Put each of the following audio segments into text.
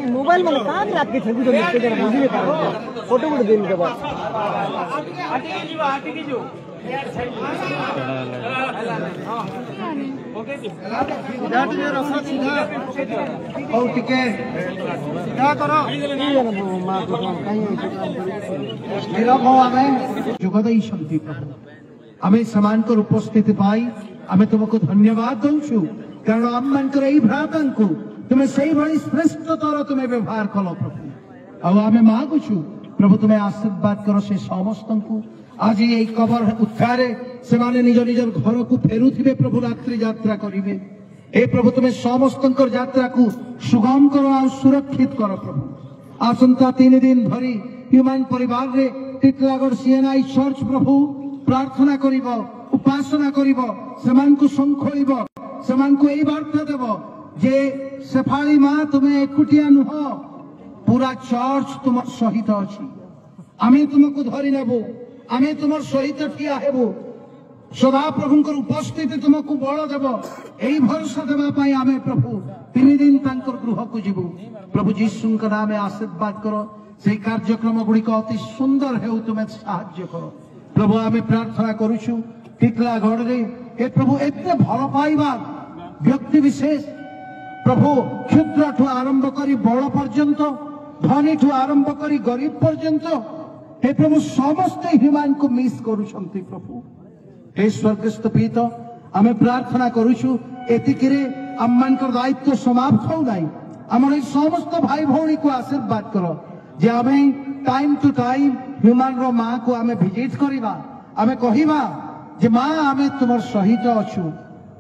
mobile में कहाँ रात के छवि जो निकलते हैं मुझे फोटो वोटो देने के बाद आमे समानकर उपस्थिति पाई आमे तुमको धन्यवाद दौचु कारण आम मानकर एई भ्रातांकु तुमे सेई भली श्रेष्ठतर तुमे व्यवहार कलो प्रभु आमे मागुछु प्रभु तुमे आशीर्वाद करो से समस्तंकु आज एई कबर उत्थारे से माने निज निज घर को फेरुथिबे प्रभु रात्रि यात्रा करिवे ए प्रभु तुमे समस्तंकर यात्रा को सुगम करो आ सुरक्षित करो प्रभु आसंता 3 दिन धरी ह्यूमन परिवार रे टिटलागढ़ सीएनआई चर्च प्रभु प्रार्थना करिवो उपासना करिवो समान को संखोइबो समान को एई वार्ता देबो जे सेफाली मां तुमे एकुटिया नुह पूरा चर्च तुम सहित अछि आमे तुमको धरि नेबो आमे तुमर सहित ठिया हेबो सदा प्रभुंकर उपस्थिति तुमको बळ देबो एई भरोसा देबा पई आमे प्रभु 3 दिन तांकर गृह को जीवो प्रभु यीशुंकर नामे आशीर्वाद करो से कार्यक्रम गुडी को अति सुंदर हेउ तुमे सहाय्य करो प्रभु आमे प्रार्थना करूछु टिटलागढ़ रे ए प्रभु एते भल पाइबा व्यक्ति विशेष प्रभु क्षुद्र ठू आरंभ करी बड़ पर्यंत धनी ठू आरंभ करी गरीब पर्यंत हे प्रभु समस्त ह्यूमन को मिस करूछंती प्रभु हे स्वर्गस्थ पिता आमे प्रार्थना करूछु एतिकिरे आम्मानकर दायित्व समाप्त हो नाही हमर समस्त भाई भौणी को आशीर्वाद करो जे आमे टाइम टू टाइम ह्यूमन रो मां को आमे विजिट करिबा आमे कहिबा जे मां आमे तुमर सहित अछु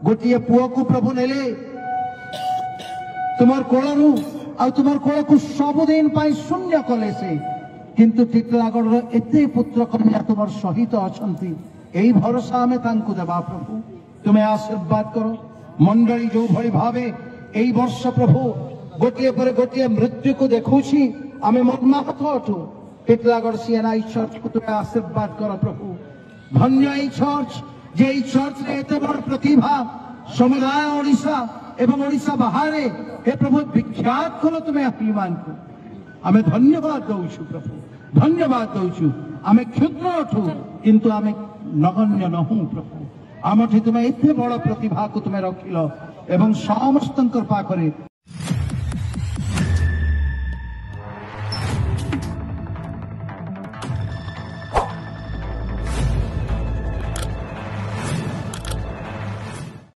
गोटिए पुओ को प्रभु नेले तुमर कोळरु आ तुमर कोळ को सब दिन पाई शून्य कले से किंतु टिटलागढ़ रो एते पुत्र कन्या तुमर सहित अछंती एई भरोसा आमे तांकु देबा प्रभु तुमे आशीर्वाद करो मंडली जो भली भावे एई वर्ष प्रभु गोटिए पर गोटिए मृत्यु को देखुछि आमे मर्माहत अटु टिटलागढ़ सीएनआई चर्च को तुमे आशीर्वाद करो प्रभु धन्य एई चर्च जे एई चर्च रे एते बड़ प्रतिभा समुदाय ओडिशा एवं ओडिशा बाहरे हे प्रभु विख्यात करो तुमे अभिमान को आमे धन्यवाद दउछु प्रभु धन्यवाद दउछु आमे क्षुद्र अठु किंतु आमे नगण्य नहु प्रभु आमठी तुमे एते बड़ प्रतिभा को तुमे रखिलो एवं समस्तंकर पाखरे